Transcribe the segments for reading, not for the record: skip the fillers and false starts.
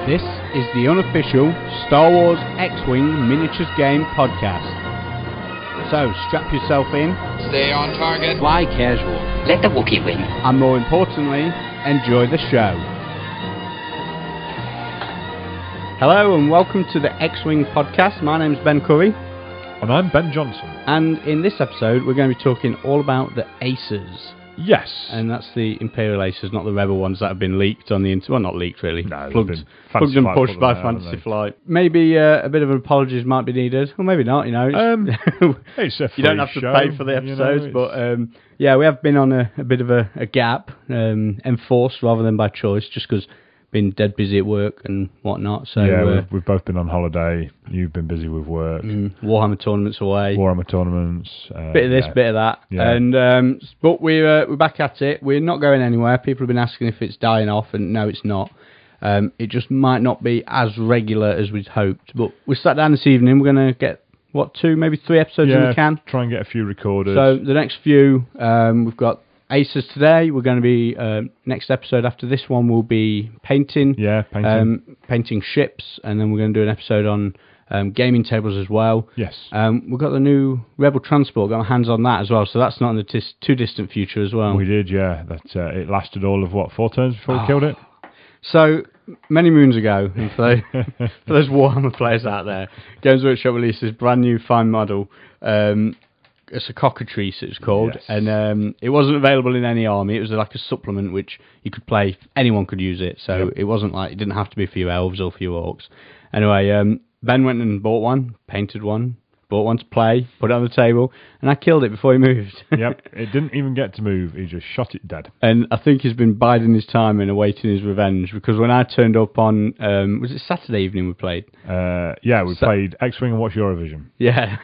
This is the unofficial Star Wars X-Wing Miniatures Game podcast. So, strap yourself in. Stay on target. Fly casual. Let the Wookiee win. And more importantly, enjoy the show. Hello and welcome to the X-Wing podcast. My name's Ben Curry. And I'm Ben Johnson. And in this episode, we're going to be talking all about the Aces. Yes. And that's the Imperial Aces, not the Rebel ones that have been leaked on the internet. Well, not leaked really. No, plugged and pushed by Fantasy Flight. Maybe a bit of an apologies might be needed, or maybe not. You know, it's a free you don't have to show, pay for the episodes, you know, but yeah, we have been on a bit of a gap, enforced rather than by choice, just because been dead busy at work and whatnot. So yeah, we've both been on holiday. You've been busy with work. Warhammer tournaments away. Warhammer tournaments. Bit of this, bit of that. Yeah. And but we're back at it. We're not going anywhere. People have been asking if it's dying off, and no, it's not. It just might not be as regular as we'd hoped. But we sat down this evening. We're going to get, 2, maybe 3 episodes in the can. Try and get a few recorded. So the next few, we've got Aces today. We're going to be, next episode after this one will be painting. Yeah, painting. Painting ships. And then we're going to do an episode on gaming tables as well. Yes. We've got the new Rebel Transport, got my hands on that as well, so that's not in the too distant future as well. We did, yeah. That it lasted all of, 4 turns before we killed it? So, many moons ago, and for those Warhammer players out there, Games Workshop released this brand new fine model. It's a cockatrice, it was called, yes. And it wasn't available in any army. It was like a supplement which you could play, anyone could use it, so It wasn't like, it didn't have to be for your elves or for your orcs. Anyway, Ben went and bought one, painted one, bought one to play, put it on the table, and I killed it before he moved. Yep, it didn't even get to move, he just shot it dead. And I think he's been biding his time and awaiting his revenge, because when I turned up on, was it Saturday evening we played? Yeah, we played X-Wing and What's Your Vision? Yeah,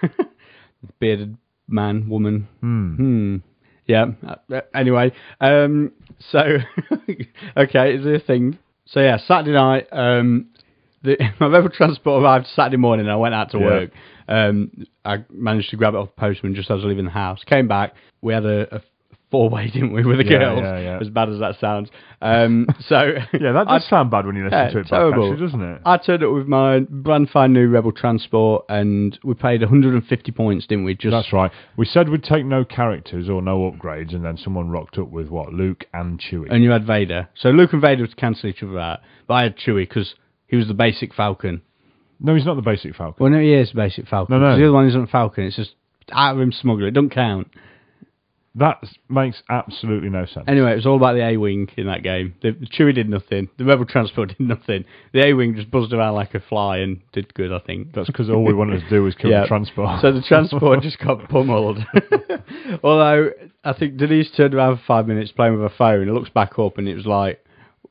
bearded man, woman. Yeah, anyway, so, okay, is there a thing? So yeah, Saturday night, my Rebel Transport arrived Saturday morning and I went out to work. I managed to grab it off the postman just as I was leaving the house. Came back, we had a 4-way, didn't we, with the girls, as bad as that sounds. So yeah, that does sound bad when you listen to it back, actually, doesn't it? I turned up with my brand fine new Rebel Transport and we paid 150 points, didn't we? That's right. We said we'd take no characters or no upgrades, and then someone rocked up with, Luke and Chewie. And you had Vader. So Luke and Vader would cancel each other out. But I had Chewie because he was the basic Falcon. No, he's not the basic Falcon. Well, no, he is the basic Falcon. No. The other one isn't Falcon. It's just out-of-rim smuggler. It doesn't count. That makes absolutely no sense. Anyway, it was all about the A-Wing in that game. The Chewie did nothing. The Rebel Transport did nothing. The A-Wing just buzzed around like a fly and did good, I think. That's because all we wanted to do was kill the Transport. So the Transport just got pummeled. Although, I think Denise turned around for 5 minutes playing with her phone and looks back up and it was like,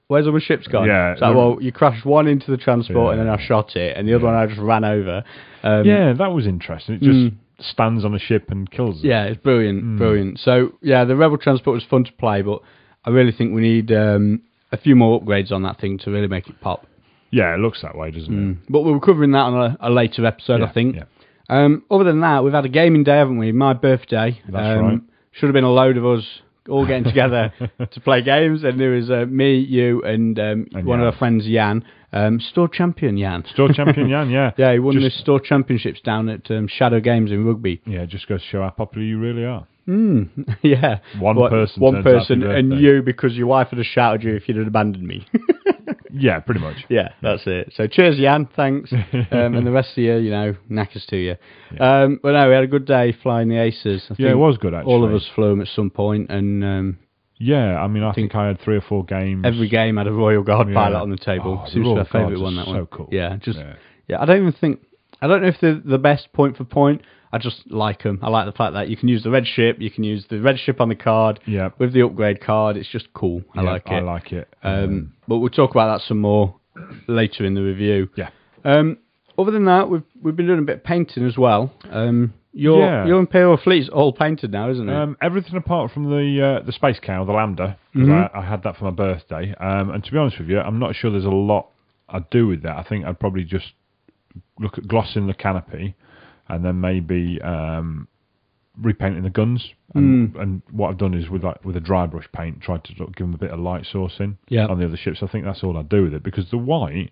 where's all my ships gone? Yeah. So, well, you crashed one into the Transport and then I shot it, and the other one I just ran over. Yeah, that was interesting. It just stands on a ship and kills it. Yeah, it's brilliant, brilliant. So, yeah, the Rebel Transport was fun to play, but I really think we need a few more upgrades on that thing to really make it pop. Yeah, it looks that way, doesn't it? But we'll be covering that on a later episode, I think. Yeah. Other than that, we've had a gaming day, haven't we? My birthday. That's right. Should have been a load of us all getting together to play games, and there was me, you, and one of our friends, Jan. Store champion Jan. Store champion Jan, yeah. Yeah, he won the store championships down at Shadow Games in Rugby. Yeah, just goes to show how popular you really are. Yeah. One person, and you, because your wife would have shouted you if you'd have abandoned me. Yeah, pretty much. Yeah, that's it. So cheers, Jan, thanks. And the rest of you, knackers to you. Yeah. But no, we had a good day flying the Aces. I think it was good, actually. All of us flew them at some point, and yeah, I mean, I think I had 3 or 4 games. Every game had a Royal Guard pilot on the table. Seems to be our favourite one, that one. So cool. Yeah, I don't know if they're the best point for point. I just like them. I like the fact that you can use the red ship, you can use the red ship on the card with the upgrade card. It's just cool. I like it. I like it. But we'll talk about that some more later in the review. Yeah. Other than that, we've been doing a bit of painting as well. Your Imperial fleet's all painted now, isn't it? Everything apart from the Space Cow, the Lambda, because I had that for my birthday. And to be honest with you, I'm not sure there's a lot I'd do with that. I think I'd probably just look at glossing the canopy, and then maybe repainting the guns. And what I've done is with a dry brush paint, tried to give them a bit of light sourcing on the other ships. I think that's all I'd do with it, because the white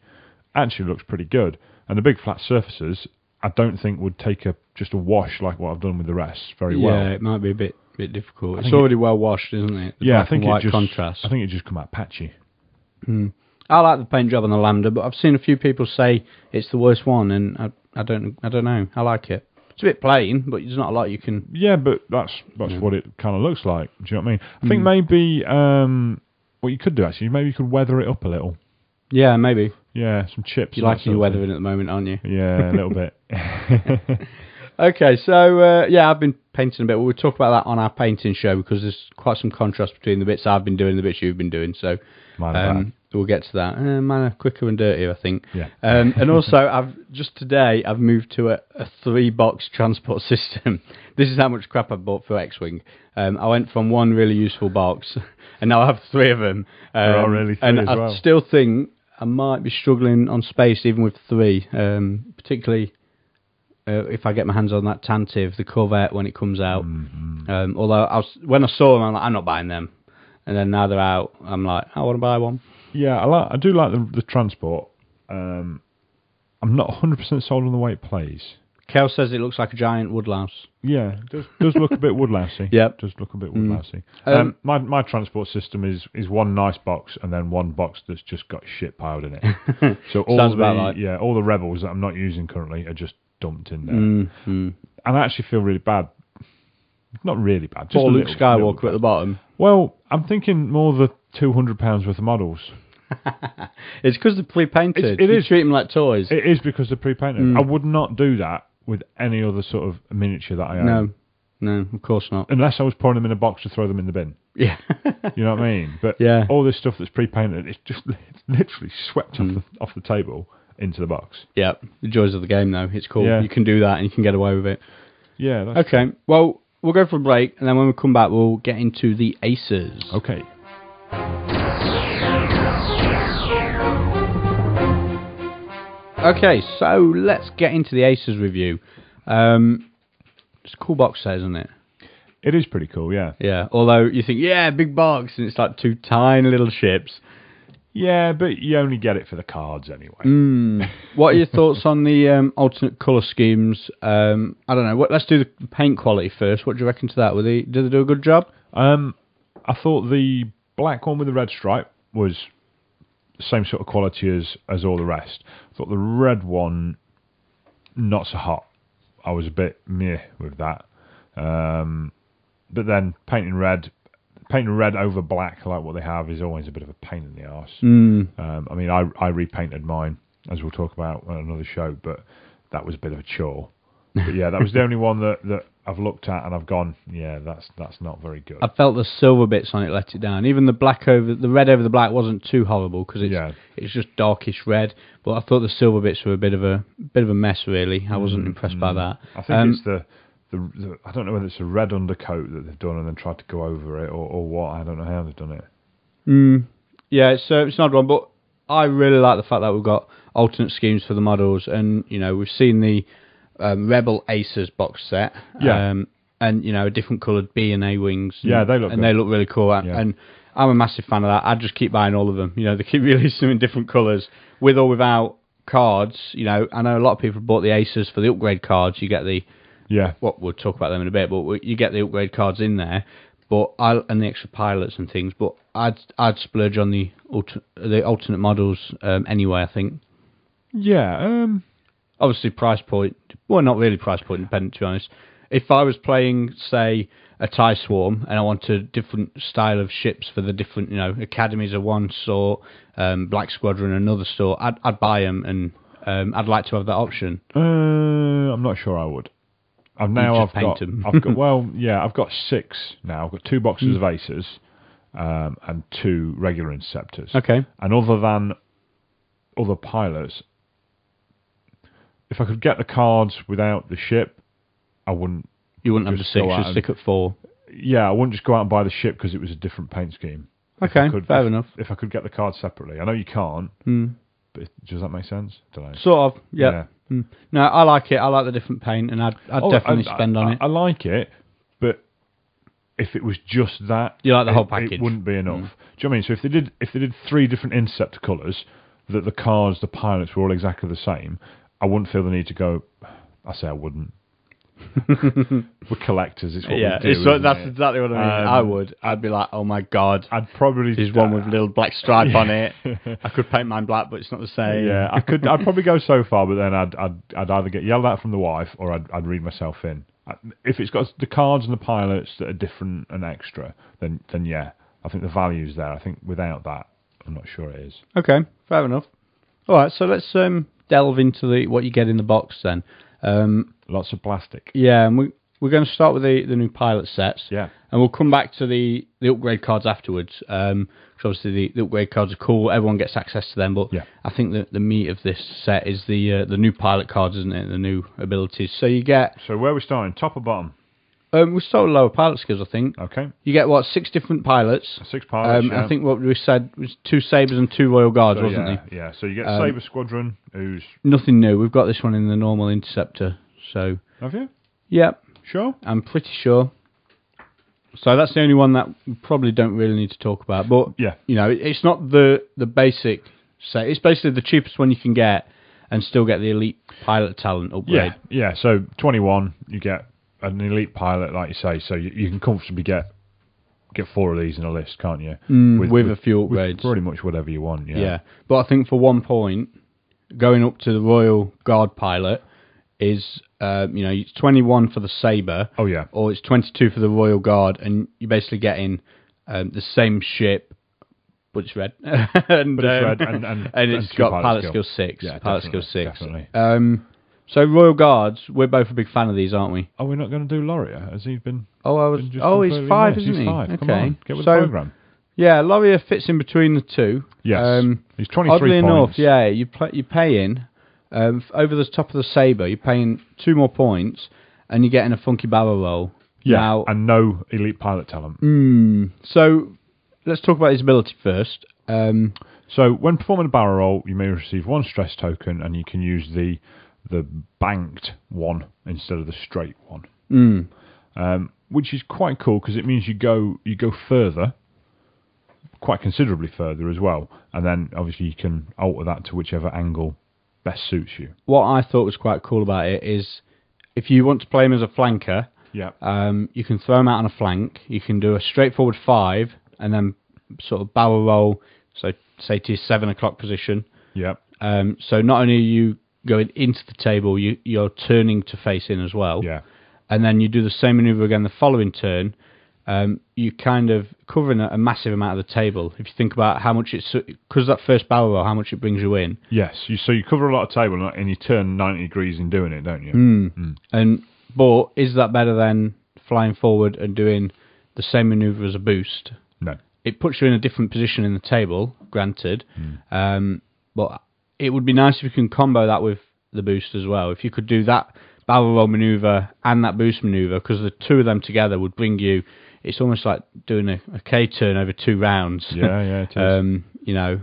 actually looks pretty good. And the big flat surfaces, I don't think would take just a wash like what I've done with the rest very well. Yeah, it might be a bit difficult. It's already well washed, isn't it? The I think white contrast. I think it just come out patchy. I like the paint job on the Lambda, but I've seen a few people say it's the worst one, and I don't know. I like it. It's a bit plain, but there's not a lot you can. Yeah, but that's what it kind of looks like. Do you know what I mean? I think maybe what you could do actually, maybe you could weather it up a little. Yeah, maybe. Yeah, some chips. You're liking your weathering at the moment, aren't you? Yeah, a little bit. Okay, so I've been painting a bit. We'll talk about that on our painting show because there's quite some contrast between the bits I've been doing and the bits you've been doing. So we'll get to that. Mine are quicker and dirtier, I think. Yeah. And also, I've moved to a 3-box transport system. This is how much crap I bought for X-Wing. I went from one really useful box, and now I have 3 of them. There are really 3 and as well. I still think I might be struggling on space even with 3, particularly if I get my hands on that Tantive, the Corvette, when it comes out. Although when I saw them, I'm like, I'm not buying them. And then now they're out, I'm like, I want to buy one. Yeah, I do like the transport. I'm not 100% sold on the way it plays. Kel says it looks like a giant woodlouse. Yeah, it does look a bit woodlousey. Yep. Does look a bit woodlousey. My transport system is one nice box and then one box that's just got shit piled in it. So all the Rebels that I'm not using currently are just dumped in there. And I actually feel really bad. Not really bad. Just Poor Luke Skywalker at the bottom. Well, I'm thinking more the £200 worth of models. It's because they're pre-painted. It is. Treat them like toys. It is because they're pre-painted. I would not do that with any other sort of miniature that I own. No, of course not. Unless I was pouring them in a box to throw them in the bin. Yeah. You know what I mean? But all this stuff that's pre-painted, it's literally swept off the table into the box. Yeah, the joys of the game, though. It's cool. Yeah. You can do that and you can get away with it. Yeah. That's okay, well, we'll go for a break, and then when we come back, we'll get into the Aces. Okay. Okay, so let's get into the Aces review. It's a cool box set, isn't it? It is pretty cool, yeah. Yeah, although you think, big box, and it's like 2 tiny little ships. Yeah, but you only get it for the cards anyway. What are your thoughts on the alternate colour schemes? I don't know. Let's do the paint quality first. What do you reckon to that? Did they do a good job? I thought the black one with the red stripe was the same sort of quality as all the rest. I thought the red one, not so hot. I was a bit meh with that. But then painting red over black like what they have is always a bit of a pain in the arse. I mean, I repainted mine, as we'll talk about on another show, but that was a bit of a chore. But yeah, that was the only one that I've looked at and I've gone, that's not very good. I felt the silver bits on it let it down. Even the red over the black wasn't too horrible because it's just darkish red. But I thought the silver bits were a bit of a mess, really. I wasn't impressed by that. I think it's the I don't know whether it's a red undercoat that they've done and then tried to go over it or what. I don't know how they've done it. Yeah, it's an odd one, but I really like the fact that we've got alternate schemes for the models, and we've seen the Rebel Aces box set, and a different coloured B and A wings. They look good. They look really cool, and I'm a massive fan of that. I just keep buying all of them. They keep releasing them in different colours, with or without cards. I know a lot of people have bought the Aces for the upgrade cards. You get the we'll talk about them in a bit, but you get the upgrade cards in there, and the extra pilots and things. But I'd splurge on the alternate models anyway. I think. Yeah. Obviously, price point. Well, not really price point dependent, to be honest. If I was playing, say, a TIE Swarm, and I wanted a different style of ships for the different, academies of one sort, Black Squadron another sort, I'd buy them, and I'd like to have that option. I'm not sure I would. I've got 6 now. I've got 2 boxes of Aces and 2 regular Interceptors. Okay. And other than other pilots, if I could get the cards without the ship, I wouldn't. You wouldn't have the 6, you'd stick at 4. Yeah, I wouldn't just go out and buy the ship because it was a different paint scheme. Okay, fair enough. If I could get the cards separately. I know you can't, but does that make sense? Don't know. Sort of, yeah. No, I like it. I like the different paint, and I'd definitely spend on it. I like it, but if it was just that, you like the whole package. It wouldn't be enough. Do you know what I mean? So if they did 3 different Interceptor colours, that the cars, the pilots were all exactly the same, I wouldn't feel the need to go. I say I wouldn't. We're collectors. It's what we do. That's exactly what I mean. I'd be like, oh my god. I'd probably there's one with a little black stripe on it. I could paint mine black, but it's not the same. Yeah, I could. I'd probably go so far, but then I'd either get yelled at from the wife or I'd read myself in. If it's got the cards and the pilots that are different and extra, then yeah, I think the value's there. I think without that, I'm not sure it is. Okay, fair enough. All right, so let's delve into what you get in the box then. Lots of plastic. Yeah, and we're going to start with the new pilot sets. Yeah. And we'll come back to the upgrade cards afterwards. Because obviously the upgrade cards are cool. Everyone gets access to them. But yeah. I think that the meat of this set is the new pilot cards, isn't it? The new abilities. So you get... So where are we starting? Top or bottom? We start with lower pilot skills, I think. Okay. You get, 6 different pilots? 6 pilots, yeah. I think what we said was 2 Sabres and 2 Royal Guards, wasn't it? Yeah, so you get Sabre Squadron, who's... Nothing new. We've got this one in the normal Interceptor, so... Have you? Yep. Sure? I'm pretty sure. So that's the only one that we probably don't really need to talk about. But, yeah. It's not the basic set. It's basically the cheapest one you can get and still get the elite pilot talent upgrade. Yeah. So 21, you get an elite pilot, like you say, so you can comfortably get 4 of these in a list, can't you? With a few upgrades. With pretty much whatever you want, Yeah. But I think for 1 point, going up to the Royal Guard pilot is, it's 21 for the Sabre. Oh, yeah. Or it's 22 for the Royal Guard, and you're basically getting the same ship, but it's red. and it's got pilot skill 6. Yeah, pilot skill 6. Definitely. So Royal Guards, we're both a big fan of these, aren't we? Oh, we're not going to do Loria? Has he been... he's 5, isn't he? He's 5. Okay. Come on, get with the programme. Yeah, Loria fits in between the two. Yes. He's 23 oddly points. enough, yeah, you're paying, over the top of the Sabre, you're paying 2 more points, and you're getting a funky barrel roll. Yeah, now, and no elite pilot talent. So, let's talk about his ability first. So, when performing a barrel roll, you may receive 1 stress token, and you can use the banked one instead of the straight one. Which is quite cool because it means you go further, quite considerably further as well, and then obviously you can alter that to whichever angle best suits you. What I thought was quite cool about it is if you want to play him as a flanker, you can throw him out on a flank, you can do a straightforward 5 and then sort of barrel roll, so say to your 7 o'clock position. So not only are you going into the table, you're turning to face in as well. And then you do the same manoeuvre again the following turn. You kind of covering a massive amount of the table. If you think about how much it's... Because that first barrel roll, how much it brings you in. Yes, so you cover a lot of table and you turn 90 degrees in doing it, don't you? But is that better than flying forward and doing the same manoeuvre as a boost? No. It puts you in a different position in the table, granted. But it would be nice if you can combo that with the boost as well. If you could do that barrel roll manoeuvre and that boost manoeuvre, because the two of them together would bring you... It's almost like doing a K turn over 2 rounds. Yeah, it is.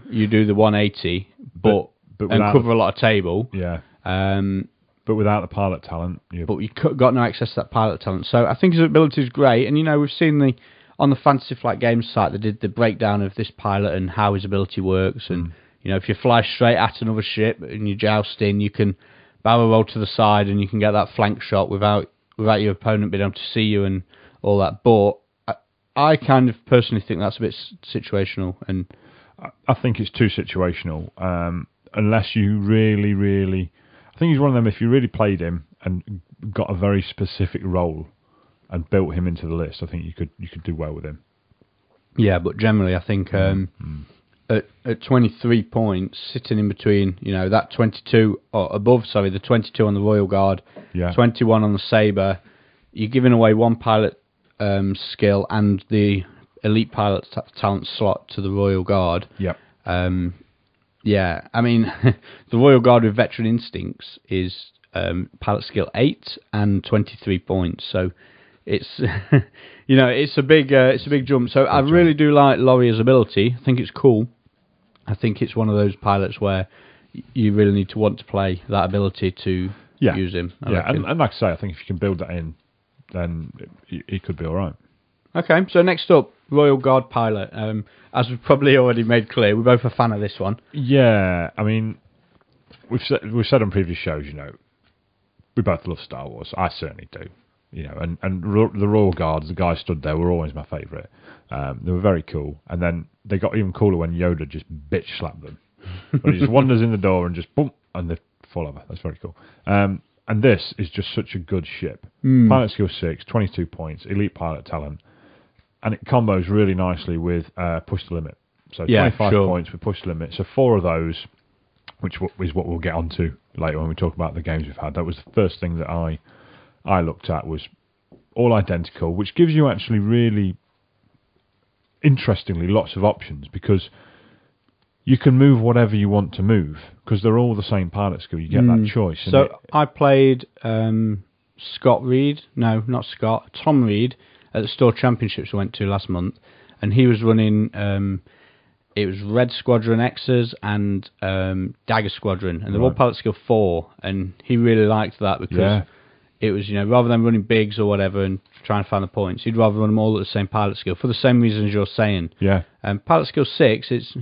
You do the 180, but and cover a lot of table. Yeah. But without the pilot talent. But you got no access to that pilot talent. So I think his ability is great. And, we've seen on the Fantasy Flight Games site, they did the breakdown of this pilot and how his ability works. And, if you fly straight at another ship and you're jousting, you can barrel roll to the side and you can get that flank shot without your opponent being able to see you and all that. But I kind of personally think that's a bit situational, and I think it's too situational. Unless you really, really, I think he's one of them. If you really played him and got a very specific role and built him into the list, I think you could do well with him. Yeah, but generally, I think at 23 points, sitting in between, that 22 or above, the 22 on the Royal Guard, 21 on the Sabre, you're giving away 1 pilot skill and the elite pilot talent slot to the Royal Guard. I mean, the Royal Guard with veteran instincts is pilot skill 8 and 23 points. So it's it's a big jump. So I really do like Loria's ability. I think it's cool. I think it's one of those pilots where you really need to want to play that ability to use him. And like I say, I think if you can build that in, then it could be all right. Okay, so next up, Royal Guard pilot. As we've probably already made clear, we're both a fan of this one. Yeah, I mean, we've said on previous shows, we both love Star Wars. I certainly do. And the Royal Guards, the guys stood there, were always my favourite. They were very cool. And then they got even cooler when Yoda just bitch slapped them. But he just wanders in the door and just boom, and they fall over. That's very cool. And this is just such a good ship. Pilot skill 6, 22 points, elite pilot talent. And it combos really nicely with push the limit. So 25 points with push the limit. So 4 of those, which is what we'll get onto later when we talk about the games we've had. That was the first thing that I looked at, was all identical, which gives you actually really, interestingly, lots of options, because you can move whatever you want to move, because they're all the same pilot skill. You get that choice. So I played Tom Reed at the Store Championships we went to last month, and he was running it was Red Squadron X's and Dagger Squadron, and they're all pilot skill 4, and he really liked that because it was, rather than running bigs or whatever and trying to find the points, he'd rather run them all at the same pilot skill for the same reasons you're saying. Yeah. Pilot skill 6, it's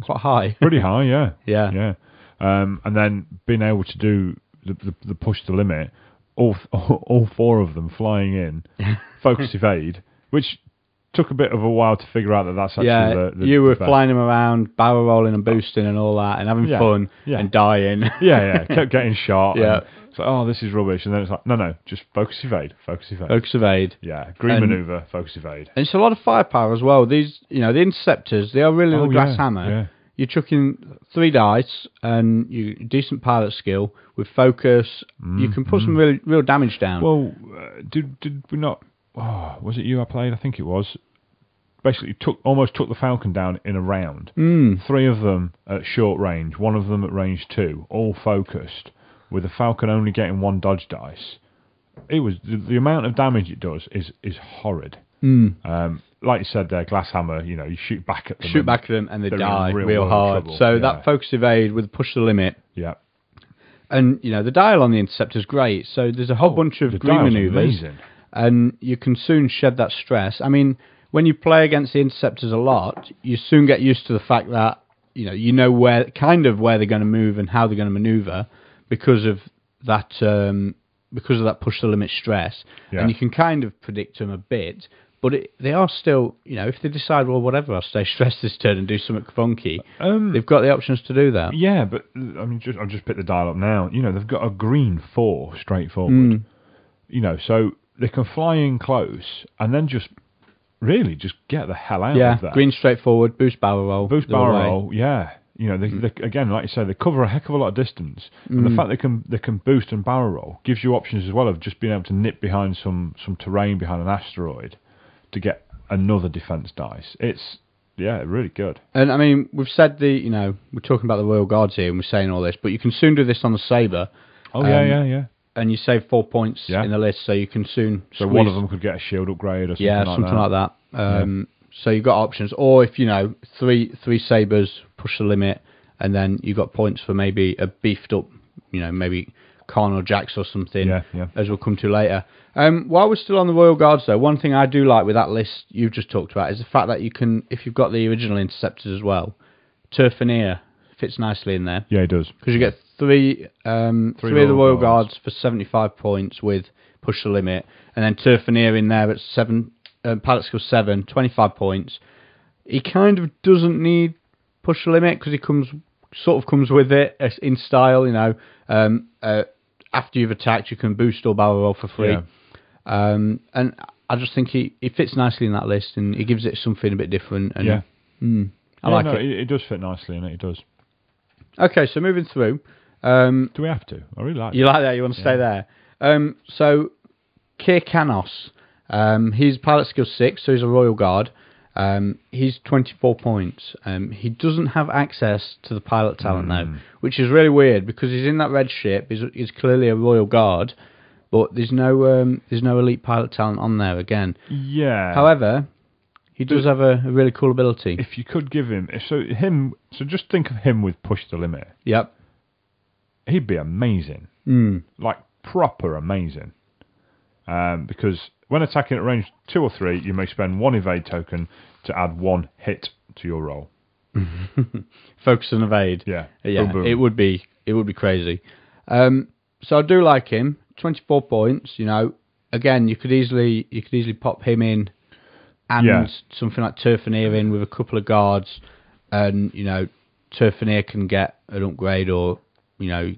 quite high. Pretty high, yeah. Yeah. And then being able to do the push the limit, all 4 of them flying in, focus evade, which took a bit of a while to figure out that's actually the you were flying them around, barrel rolling and boosting and all that, and having fun and dying. Kept getting shot. Yeah. It's like, this is rubbish. And then it's like, no, just focus evade. Yeah, green maneuver, focus evade. And it's a lot of firepower as well. These, the Interceptors, they are really the glass hammer. Yeah. You're chucking 3 dice and you decent pilot skill with focus. You can put some real damage down. Well, did we not? Oh, was it you I played? I think it was. Basically, almost took the Falcon down in a round. 3 of them at short range, 1 of them at range 2, all focused, with the Falcon only getting 1 dodge dice. It was the amount of damage it does is horrid. Like you said there, glass hammer. You shoot back at them. And they die real hard. So that focus evade with push the limit. Yeah. And the dial on the Interceptor's great. So there's a whole bunch of green maneuvers. Amazing. And you can soon shed that stress. I mean, when you play against the Interceptors a lot, you soon get used to the fact that where they're going to move and how they're going to maneuver because of that push the limit stress, and you can kind of predict them a bit. But they are still, if they decide, well, whatever, I'll stay stressed this turn and do something funky, they've got the options to do that. Yeah, but I mean, I'll just pick the dial up now. They've got a green 4 straightforward. So they can fly in close and then just get the hell out of there. Green straightforward, boost barrel roll. Yeah. They again, like you say, they cover a heck of a lot of distance, and the fact they can boost and barrel roll gives you options as well of just being able to nip behind some terrain behind an asteroid to get another defense dice. It's really good. And I mean, we've said we're talking about the Royal Guards here, and we're saying all this, but you can soon do this on the Sabre. Oh yeah. And you save 4 points in the list, so you can soon. So one of them could get a shield upgrade or something like that. Yeah, something like that. So you've got options, or if 3 Sabres push the limit, and then you've got points for maybe a beefed up, maybe Con or Jax or something. As we'll come to later. While we're still on the Royal Guards, though, one thing I do like with that list you've just talked about is the fact that you can, if you've got the original Interceptors as well, Turr Phenirr fits nicely in there. Yeah, it does. Because you get three of the Royal Guards for 75 points with push the limit, and then Turr Phenirr in there at 7, pilot skill 7, 25 points. He kind of doesn't need push the limit because he comes with it in style. After you've attacked, you can boost or barrel roll for free. Yeah. And I just think he fits nicely in that list, and he gives it something a bit different. And, I like it. It does fit nicely in it. It does. Okay, so moving through. Do we have to? I really like it. You like that? You want to stay there? So, Kirkanos. He's pilot skill 6, so he's a Royal Guard. He's 24 points. He doesn't have access to the pilot talent now, which is really weird because he's in that red ship. He's clearly a Royal Guard, but there's no elite pilot talent on there again. Yeah. However, he does have a really cool ability. If you could give him, so just think of him with push the limit. Yep. He'd be amazing. Like proper amazing. Because When attacking at range 2 or 3, you may spend 1 evade token to add 1 hit to your roll. Focus and evade. Yeah. Yeah. Boom, boom. It would be crazy. So I do like him. 24 points. You know, again, you could easily pop him in, and something like Turr Phenirr in with a couple of guards, and you know, Turr Phenirr can get an upgrade, or you know,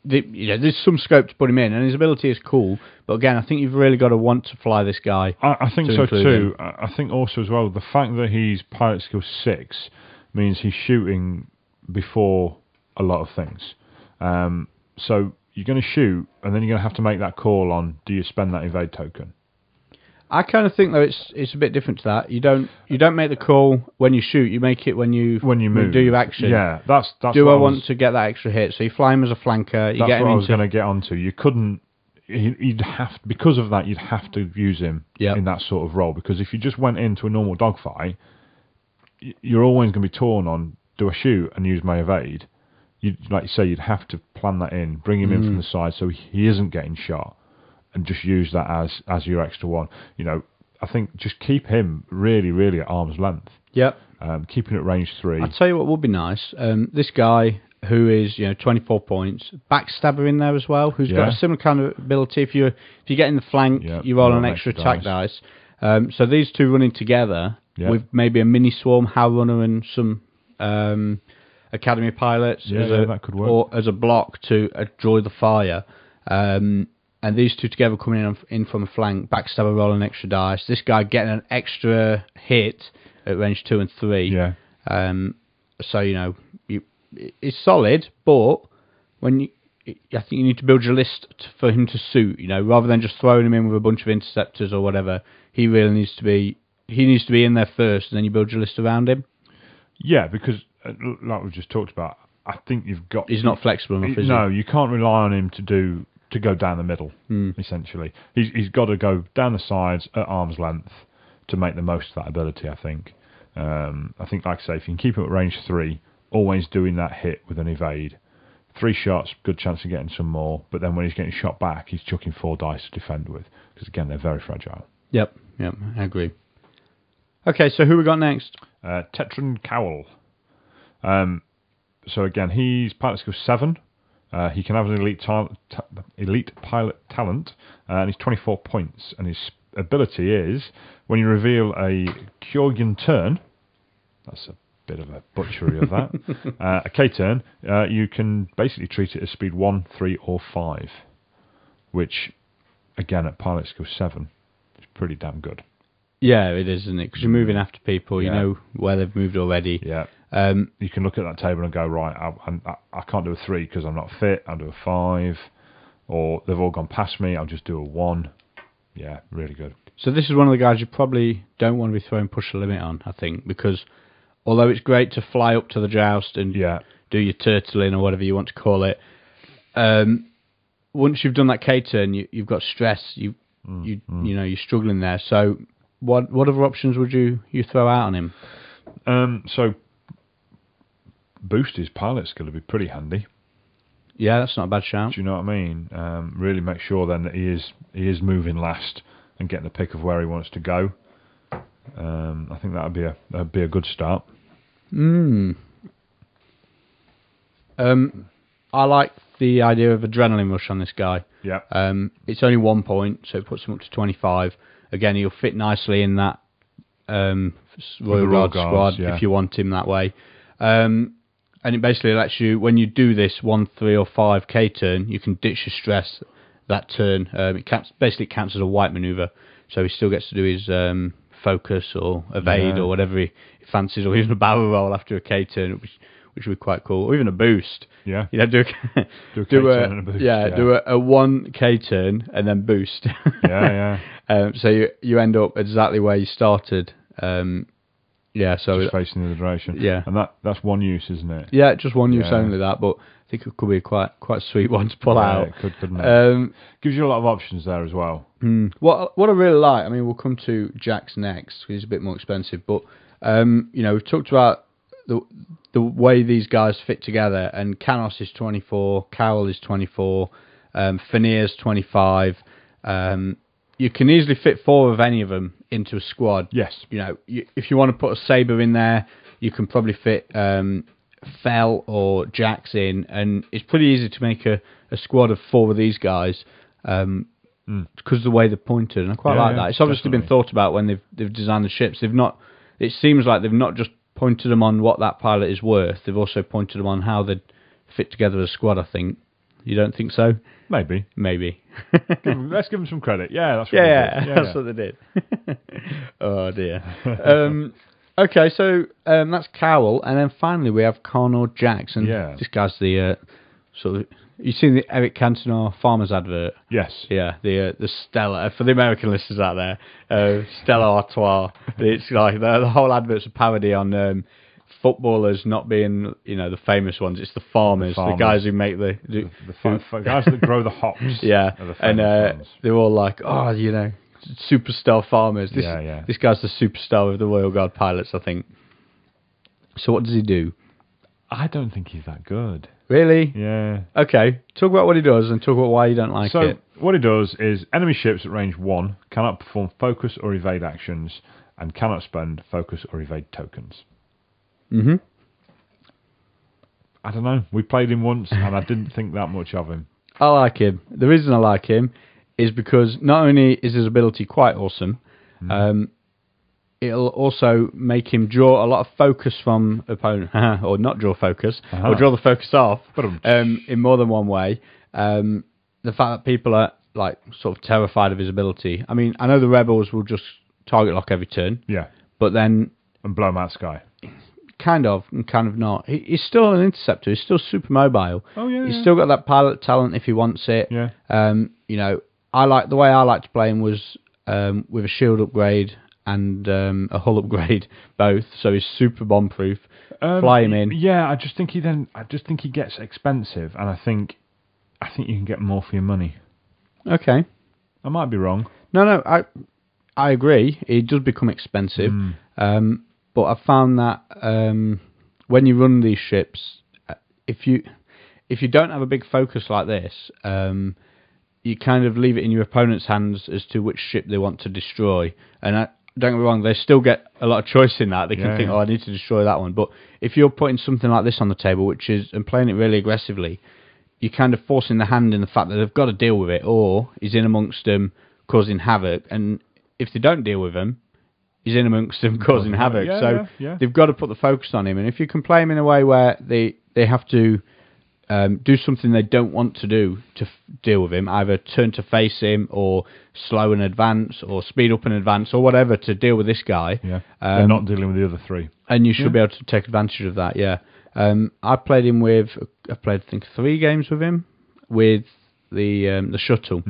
there's some scope to put him in, and his ability is cool. But again, I think you've really got to want to fly this guy. I think so too. I think also as well, the fact that he's pilot skill 6 means he's shooting before a lot of things. So you're going to shoot, and then you're going to have to make that call on: do you spend that evade token? I kind of think though it's a bit different to that. You don't make the call when you shoot. You make it when you move. Do your action. Yeah, that's. Do I want to get that extra hit? So you fly him as a flanker. You that's get him what I was into. going to get onto. You couldn't. You'd have, because of that, you'd have to use him in that sort of role. Because if you just went into a normal dogfight, you're always going to be torn on: do I shoot and use my evade? Like you say, you'd have to plan that in, bring him in from the side so he isn't getting shot, and just use that as your extra one. You know, I think just keep him really, really at arm's length. Yep. Keeping it range 3. I'll tell you what would be nice. This guy who is 24 points, backstabber in there as well, who's got a similar kind of ability. If you get in the flank, you roll an extra attack dice. So these two running together with maybe a mini swarm, Howl Runner, and some Academy pilots that could work. or as a block to draw the fire. And these two together coming in from a flank, backstabber rolling extra dice. This guy getting an extra hit at range 2 and 3. Yeah. So it's solid, but I think you need to build your list for him to suit. You know, rather than just throwing him in with a bunch of interceptors or whatever. He really needs to be. He needs to be in there first, and then you build your list around him. Yeah, because like we just talked about, I think you've got. He's not flexible enough. Is no, you can't rely on him to go down the middle. Essentially, he's got to go down the sides at arm's length to make the most of that ability. I think, like I say, if you can keep him at range 3, always doing that hit with an evade. 3 shots, good chance of getting some more. But then when he's getting shot back, he's chucking 4 dice to defend with, because again they're very fragile. Yep, I agree. Okay, so who we got next? Tetran Cowell. So again, he's pilot skill 7. He can have an elite pilot talent, and he's 24 points. And his ability is, when you reveal a Kyorgan turn, that's a bit of a butchery of that, a K turn, you can basically treat it as speed 1, 3, or 5, which, again, at pilot skill 7, is pretty damn good. Yeah, it is, isn't it? Because you're moving after people, you know where they've moved already. Yeah. You can look at that table and go, right, I can't do a 3 because I'm not fit. I'll do a 5, or they've all gone past me. I'll just do a 1. Yeah, really good. So this is one of the guys you probably don't want to be throwing push the limit on, I think, because although it's great to fly up to the joust and do your turtling or whatever you want to call it, once you've done that K turn, you've got stress. You know you're struggling there. So what other options would you throw out on him? So boost his pilot skill would be pretty handy. Yeah, that's not a bad shout. Do you know what I mean? Really make sure then that he is moving last and getting the pick of where he wants to go. I think that would be a good start. I like the idea of adrenaline rush on this guy. Yeah. It's only 1 point, so it puts him up to 25. Again, he'll fit nicely in that Royal Guard squad if you want him that way. And it basically lets you, when you do this 1, 3, or 5 K turn, you can ditch your stress that turn. It basically counts as a wipe maneuver, so he still gets to do his focus or evade or whatever he fancies, or even a barrel roll after a K turn, which would be quite cool, or even a boost. Yeah. Do a K turn and a boost. Do a 1 K turn and then boost. So you end up exactly where you started. So just facing the other direction. Yeah, and that's one use, isn't it? Yeah, just one use only that, but I think it could be quite a sweet one to pull out. It could, couldn't it? Gives you a lot of options there as well. What I really like, I mean, we'll come to Jack's next. He's a bit more expensive, but we've talked about the way these guys fit together. And Canos is 24, Cowell is 24, Phenirr's 25. you can easily fit 4 of any of them into a squad. Yes. You know, if you want to put a Sabre in there, you can probably fit Fell or Jax in, and it's pretty easy to make a squad of 4 of these guys because of the way they're pointed, and I quite like that. It's obviously been thought about when they've designed the ships. They've not. It seems like they've not just pointed them on what that pilot is worth. They've also pointed them on how they'd fit together as a squad, I think. You don't think so? Maybe. Let's give them some credit. Yeah, that's what they did. That's what they did. Oh, dear. Okay, so that's Cowell, and then finally we have Carnor Jax, and this guy's the sort of... You've seen the Eric Cantona Farmers advert? Yes. Yeah, the Stella, for the American listeners out there, Stella Artois. It's like the whole advert's a parody on footballers not being, the famous ones. It's the farmers, the guys who make the guys that grow the hops. Yeah, and they're all like, superstar farmers. This guy's the superstar of the Royal Guard pilots, I think. So what does he do? I don't think he's that good. Really? Yeah. Okay, talk about what he does and talk about why you don't like it. So, what he does is enemy ships at range 1 cannot perform focus or evade actions and cannot spend focus or evade tokens. Mm-hmm. I don't know. We played him once and I didn't think that much of him. I like him. The reason I like him is because not only is his ability quite awesome, it'll also make him draw a lot of focus from opponent, or not draw focus, or draw the focus off in more than one way. The fact that people are like sort of terrified of his ability. I mean, I know the rebels will just target lock every turn. Yeah. But then... And blow him out sky. Kind of, and kind of not. He's still an interceptor. He's still super mobile. Oh, yeah. He's still got that pilot talent if he wants it. Yeah. The way I like to play him was with a shield upgrade and a hull upgrade, both. So he's super bomb proof. Fly him in. Yeah, I just think he gets expensive, and I think you can get more for your money. Okay. I might be wrong. No, I agree. He does become expensive. But I found that when you run these ships, if you don't have a big focus like this, you kind of leave it in your opponent's hands as to which ship they want to destroy. And don't get me wrong, they still get a lot of choice in that. They can think, I need to destroy that one. But if you're putting something like this on the table, and playing it really aggressively, you're kind of forcing the hand in the fact that they've got to deal with it, or he's in amongst them causing havoc. And if they don't deal with him, he's in amongst them causing havoc. They've got to put the focus on him. And if you can play him in a way where they have to do something they don't want to do to deal with him, either turn to face him or slow an advance or speed up an advance or whatever to deal with this guy. Yeah. They're not dealing with the other 3. And you should be able to take advantage of that, I played him with, I think 3 games with him, with the Shuttle.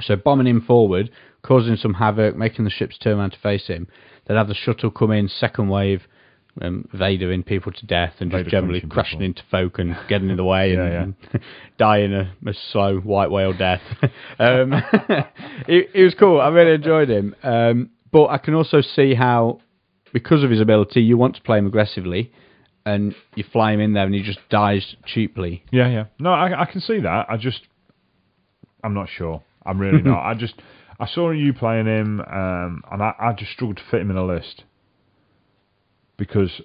So bombing him forward, causing some havoc, making the ships turn around to face him. They'd have the Shuttle come in, second wave, Vader-ing people to death and just generally crashing into folk and getting in the way and dying a slow white whale death. He was cool. I really enjoyed him. But I can also see how, because of his ability, you want to play him aggressively and you fly him in there and he just dies cheaply. Yeah. No, I can see that. I'm not sure. I'm really not. I saw you playing him, and I just struggled to fit him in a list. Because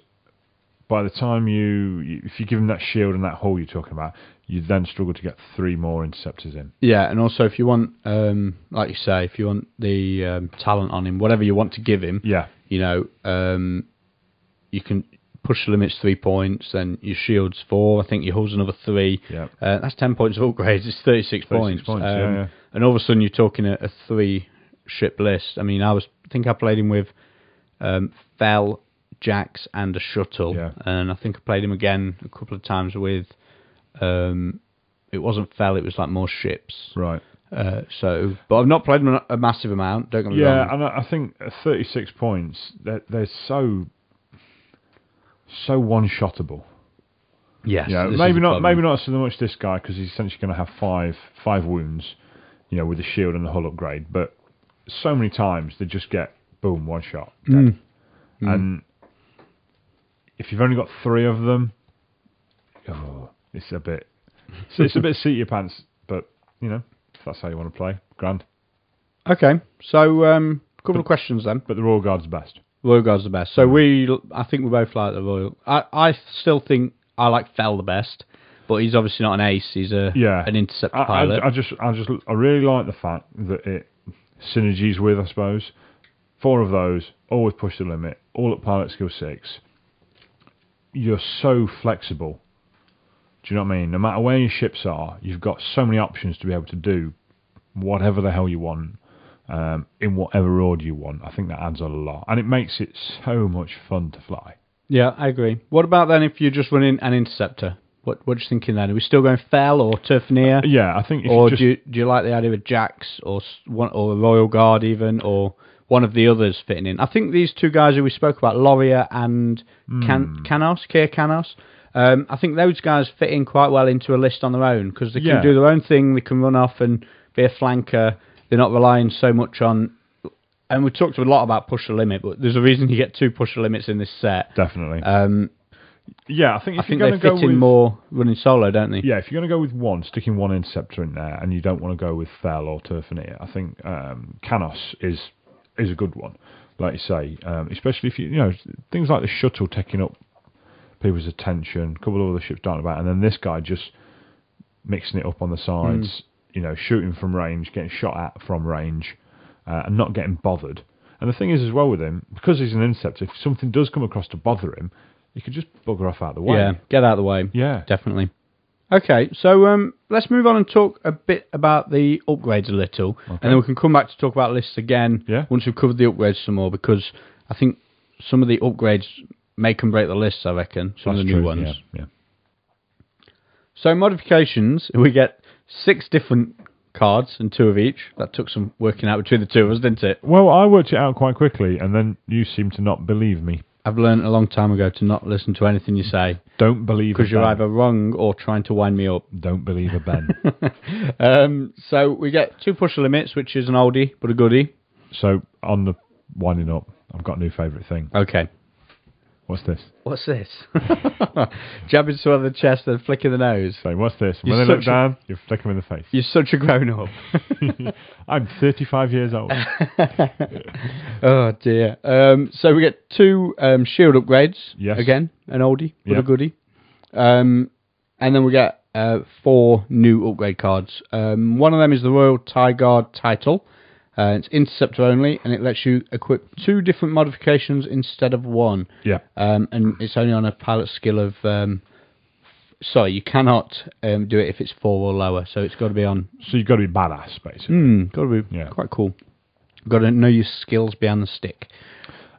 by the time if you give him that shield and that hull you're talking about, you then struggle to get 3 more interceptors in. Yeah, and also if you want, like you say, if you want the talent on him, whatever you want to give him, you can push the limits 3 points, then your shield's 4, I think your hull's another 3. Yeah. That's 10 points of upgrades, it's 36 points. And all of a sudden you're talking a 3-ship list. I mean, I think I played him with Fell, Jax and a Shuttle, and I think I played him again a couple of times with it wasn't Fell, it was like more ships, right? But I've not played him a massive amount, don't get me wrong. And I think 36 points, they're so one-shottable. Yes, maybe not so much this guy, because he's essentially going to have five wounds, with the shield and the hull upgrade, but so many times they just get boom, 1 shot dead. And if you've only got 3 of them, it's a bit seat your pants. But if that's how you want to play, grand. Okay, so couple of questions then. But the Royal Guard's the best. Royal Guard's the best. So I think we both like the Royal. I still think I like Fell the best, but he's obviously not an ace. He's an interceptor pilot. I really like the fact that it synergies with, I suppose, 4 of those, always push the limit, all at pilot skill 6. You're so flexible. Do you know what I mean? No matter where your ships are, you've got so many options to be able to do whatever the hell you want, in whatever order you want. I think that adds a lot, and it makes it so much fun to fly. Yeah, I agree. What about then if you're just running an interceptor? What are you thinking then? Are we still going Fell or Turr Phenirr? Yeah, I think. Or do you like the idea of Jax or a Royal Guard even, or one of the others fitting in? I think these 2 guys who we spoke about, Loria and Keir Canos, I think those guys fit in quite well into a list on their own because they can do their own thing. They can run off and be a flanker. They're not relying so much on. And we talked a lot about push the limit, but there's a reason you get 2 push the limits in this set. Definitely. Yeah, I think they fit in more running solo, don't they? Yeah, if you're going to go with one, sticking one interceptor in there, and you don't want to go with Fell or Turr Phenirr, I think Canos is a good one. Like you say, especially if you know things like the Shuttle taking up people's attention, a couple of other ships darting about, and then this guy just mixing it up on the sides, shooting from range, getting shot at from range, and not getting bothered. And the thing is as well with him, because he's an interceptor, if something does come across to bother him, you could just bugger off out of the way. Yeah, get out of the way. Yeah. Definitely. Okay, so let's move on and talk a bit about the upgrades a little, and then we can come back to talk about lists again once we've covered the upgrades some more, because I think some of the upgrades make and break the lists, I reckon, some of the new ones. Yeah. So modifications, we get 6 different cards and 2 of each. That took some working out between the 2 of us, didn't it? Well, I worked it out quite quickly, and then you seem to not believe me. I've learned a long time ago to not listen to anything you say. Don't believe because you're either wrong or trying to wind me up. Don't believe a Ben. So we get 2 push limits, which is an oldie but a goodie. So on the winding up, I've got a new favourite thing. Okay. What's this? What's this? Jabbing someone on the chest and flicking the nose. So what's this? When they look down, you flick them in the face. You're such a grown-up. I'm 35 years old. Oh, dear. So we get 2 shield upgrades. Yes. Again, an oldie, but a goodie. And then we get 4 new upgrade cards. One of them is the Royal Tie Guard title. It's interceptor only, and it lets you equip 2 different modifications instead of 1. Yeah. And it's only on a pilot skill of... sorry, you cannot do it if it's 4 or lower, so it's got to be on... So you've got to be badass, basically. Got to be quite cool. Got to know your skills behind the stick.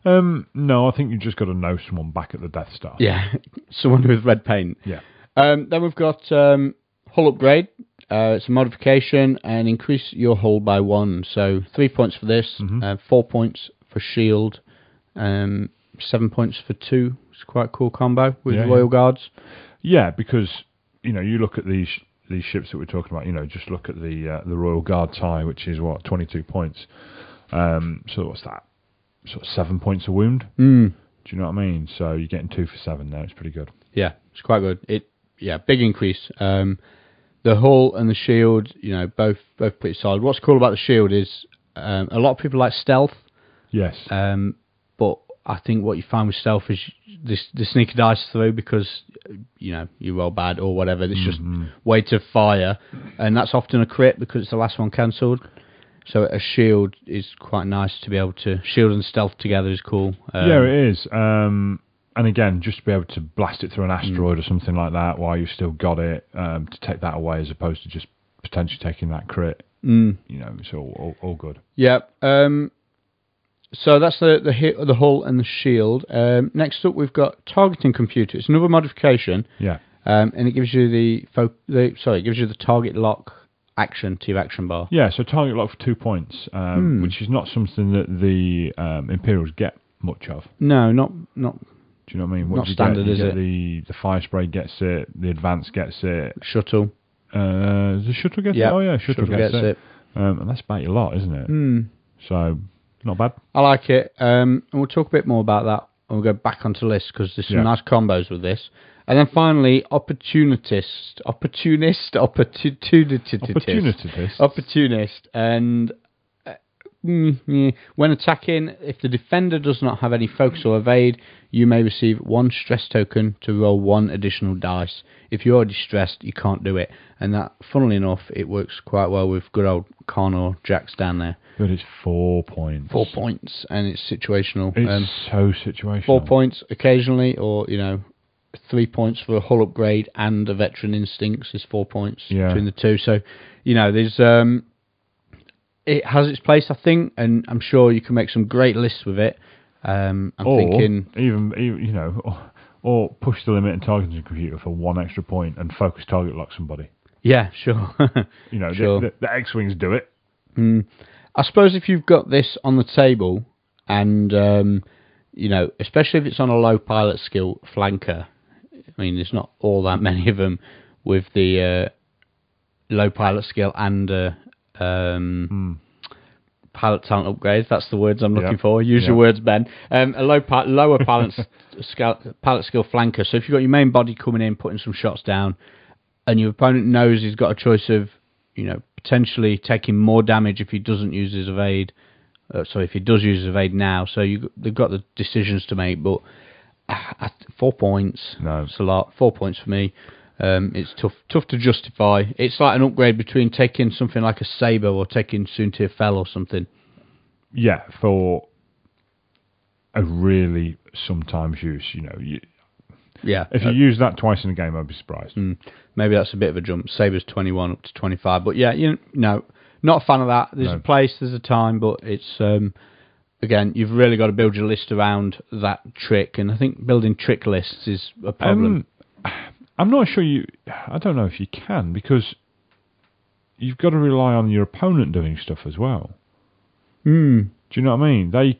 No, I think you've just got to know someone back at the Death Star. Yeah, someone with red paint. Yeah. Then we've got hull upgrade. It's a modification and increase your hull by 1. So 3 points for this, 4 points for shield, 7 points for 2. It's quite a cool combo with Royal Guards. Yeah, because you look at these ships that we're talking about. Just look at the Royal Guard tie, which is 22 points. So what's that? Sort of 7 points a wound. Do you know what I mean? So you're getting 2 for 7 now. It's pretty good. Yeah, it's quite good. Big increase. The hull and the shield, both pretty solid. What's cool about the shield is a lot of people like stealth. Yes. But I think what you find with stealth is the sneaker dice through because, you roll bad or whatever. It's just weight of fire. And that's often a crit because it's the last one cancelled. So a shield is quite nice to be able to... Shield and stealth together is cool. Yeah, it is. And again, just to be able to blast it through an asteroid or something like that while you've still got it, to take that away as opposed to just potentially taking that crit. It's all good. Yeah. So that's the hit of the hull and the shield. Next up, we've got targeting computer. It's another modification. Yeah. And it gives you it gives you the target lock action to your action bar. Yeah. So target lock for 2 points, which is not something that the Imperials get much of. No, not. Do you know what I mean? Not standard, is it? The firespray gets it. The advance gets it. Shuttle. Does the Shuttle get it? Oh yeah, Shuttle gets it. And that's about your lot, isn't it? So not bad. I like it. And we'll talk a bit more about that when we go back onto the list because there's some nice combos with this. And then finally, opportunist, and When attacking, if the defender does not have any focus or evade, you may receive 1 stress token to roll 1 additional dice. If you're already stressed, you can't do it. And that, funnily enough, it works quite well with good old Con or Jacks down there. But it's 4 points. 4 points, and it's situational. It's so situational. 4 points occasionally, or 3 points for a hull upgrade and a veteran instincts is 4 points between the two. So, there's it has its place, I think, and I'm sure you can make some great lists with it. I'm thinking even or push the limit and target the computer for 1 extra point and focus target lock somebody. Yeah, sure. Sure. The X-wings do it. I suppose if you've got this on the table, and especially if it's on a low pilot skill flanker. I mean, there's not all that many of them with the low pilot skill and pilot talent upgrades. That's the words I'm looking for. Use your words, Ben. A lower pilot skill flanker. So if you've got your main body coming in, putting some shots down, and your opponent knows he's got a choice of, potentially taking more damage if he doesn't use his evade. If he does use his evade now. So they've got the decisions to make. But 4 points. No, it's a lot. 4 points for me. It's tough to justify. It's like an upgrade between taking something like a Sabre or taking Turr Phenirr or something. Yeah, for a really sometimes use, If you use that twice in a game, I'd be surprised. Maybe that's a bit of a jump. Sabre's 21 up to 25. But yeah, not a fan of that. There's a place, there's a time, but it's, again, you've really got to build your list around that trick. And I think building trick lists is a problem. I'm not sure I don't know if you can, because you've got to rely on your opponent doing stuff as well. Do you know what I mean?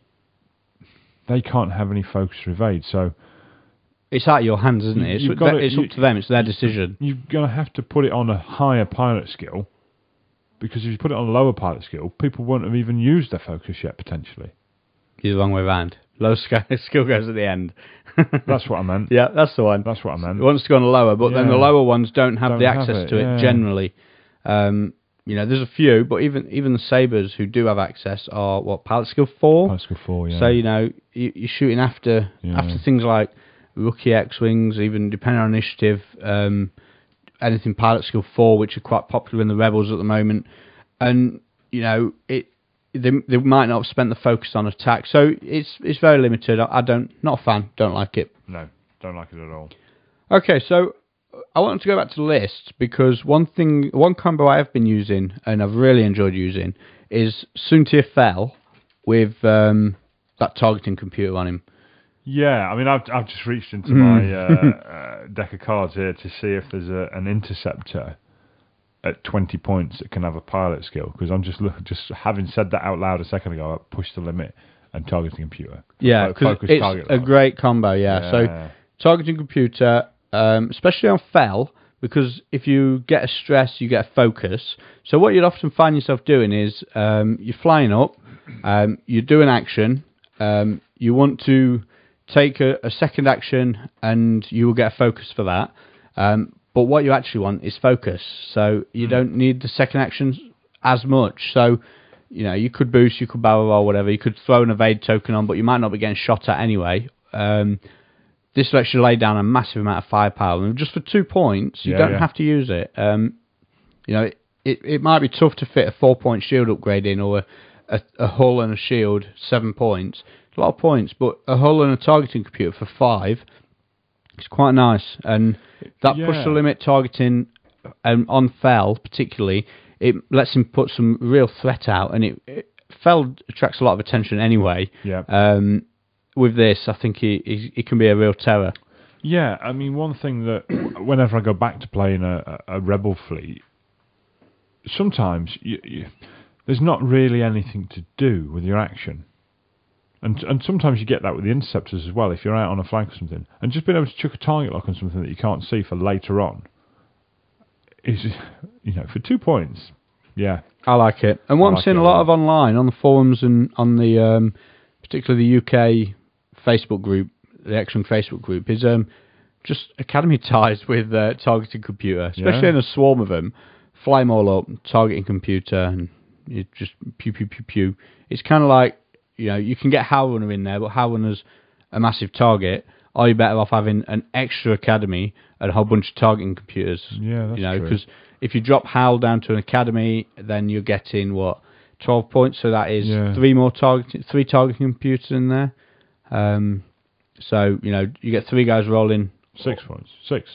They can't have any focus or evade, so it's out of your hands, isn't it? It's up to them. It's their decision. You're going to have to put it on a higher pilot skill, because if you put it on a lower pilot skill, people won't have even used their focus yet, potentially. You're the wrong way around. Low skill goes at the end. That's what I meant. Yeah, that's the one. That's what I meant. It wants to go on a lower, but then the lower ones don't have the access to it generally. There's a few, but even the Sabres who do have access are pilot skill 4. Pilot skill 4, yeah. So you're shooting after things like rookie X-wings, even depending on initiative, anything pilot skill 4, which are quite popular in the Rebels at the moment, and they might not have spent the focus on attack, so it's very limited. Not a fan, don't like it. No, don't like it at all. Okay, so I wanted to go back to the list, because one combo I have been using and I've really enjoyed using is Turr Phenirr with that targeting computer on him. Yeah, I mean, I've just reached into my deck of cards here to see if there's an Interceptor at 20 points that can have a pilot skill, because I'm just having said that out loud a second ago, I pushed the limit and targeting computer. Yeah, because it's a great combo, So targeting computer, especially on Fel, because if you get a stress, you get a focus. So what you'd often find yourself doing is you're flying up, you do an action, you want to take a second action, and you will get a focus for that. But what you actually want is focus, so you don't need the second action as much. So, you could boost, you could barrel roll, whatever. You could throw an evade token on, but you might not be getting shot at anyway. This lets you lay down a massive amount of firepower, and just for 2 points, you don't have to use it. It might be tough to fit a 4-point shield upgrade in, or a hull and a shield, 7 points. It's a lot of points, but a hull and a targeting computer for 5. It's quite nice, and that push the limit targeting on Fel particularly, it lets him put some real threat out, and Fel attracts a lot of attention anyway. Yeah. With this, I think he can be a real terror. Yeah, I mean, one thing that whenever I go back to playing a Rebel fleet, sometimes there's not really anything to do with your action. And sometimes you get that with the Interceptors as well, if you're out on a flank or something. And just being able to chuck a target lock on something that you can't see for later on is, for 2 points, I like it. And what I'm seeing a lot of online, on the forums and on the, particularly the UK Facebook group, the X-Wing Facebook group, is just Academy ties with targeting computer, especially in a swarm of them. Fly them all up, targeting computer, and You just pew pew pew pew. It's kind of like, you can get Howl Runner in there, but Howl Runner's a massive target. Are you better off having an extra academy and a whole bunch of targeting computers? Yeah, that's true. Because if you drop Howl down to an academy, then you're getting 12 points. So that is 3 targeting computers in there. So you get 3 guys rolling 6 points. 6.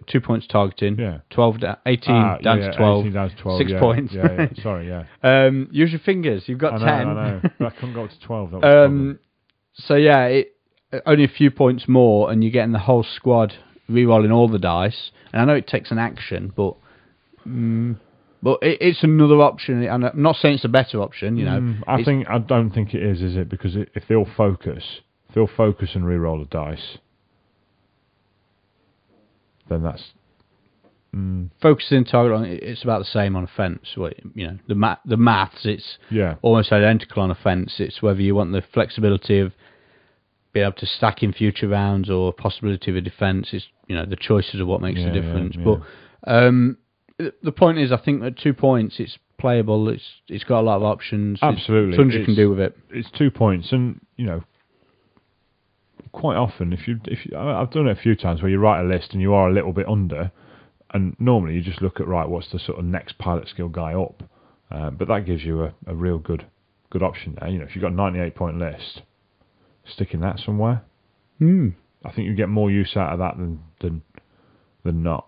2 points targeting. Yeah. 18 down to 12. 18 down to 12. 6 points. Yeah. Sorry. Yeah. Use your fingers. You've got 10. I know. But I couldn't go up to 12. That was the problem. So yeah, only a few points more, and you're getting the whole squad re-rolling all the dice. And I know it takes an action, but it's another option. And I'm not saying it's a better option. I don't think it is it? Because if they'll focus and re-roll the dice, then that's focusing target on it's about the same on offense. The maths, it's almost identical on offense. It's whether you want the flexibility of being able to stack in future rounds or possibility of a defense. It's the choices of what makes the difference. But the point is, I think at 2 points it's playable. It's got a lot of options. Absolutely, tons you can do with it. It's 2 points, and quite often, if you, I've done it a few times where you write a list and you are a little bit under, and normally you just look at what's the sort of next pilot skill guy up, but that gives you a real good option there. If you've got a 98-point list, sticking that somewhere, I think you get more use out of that than not.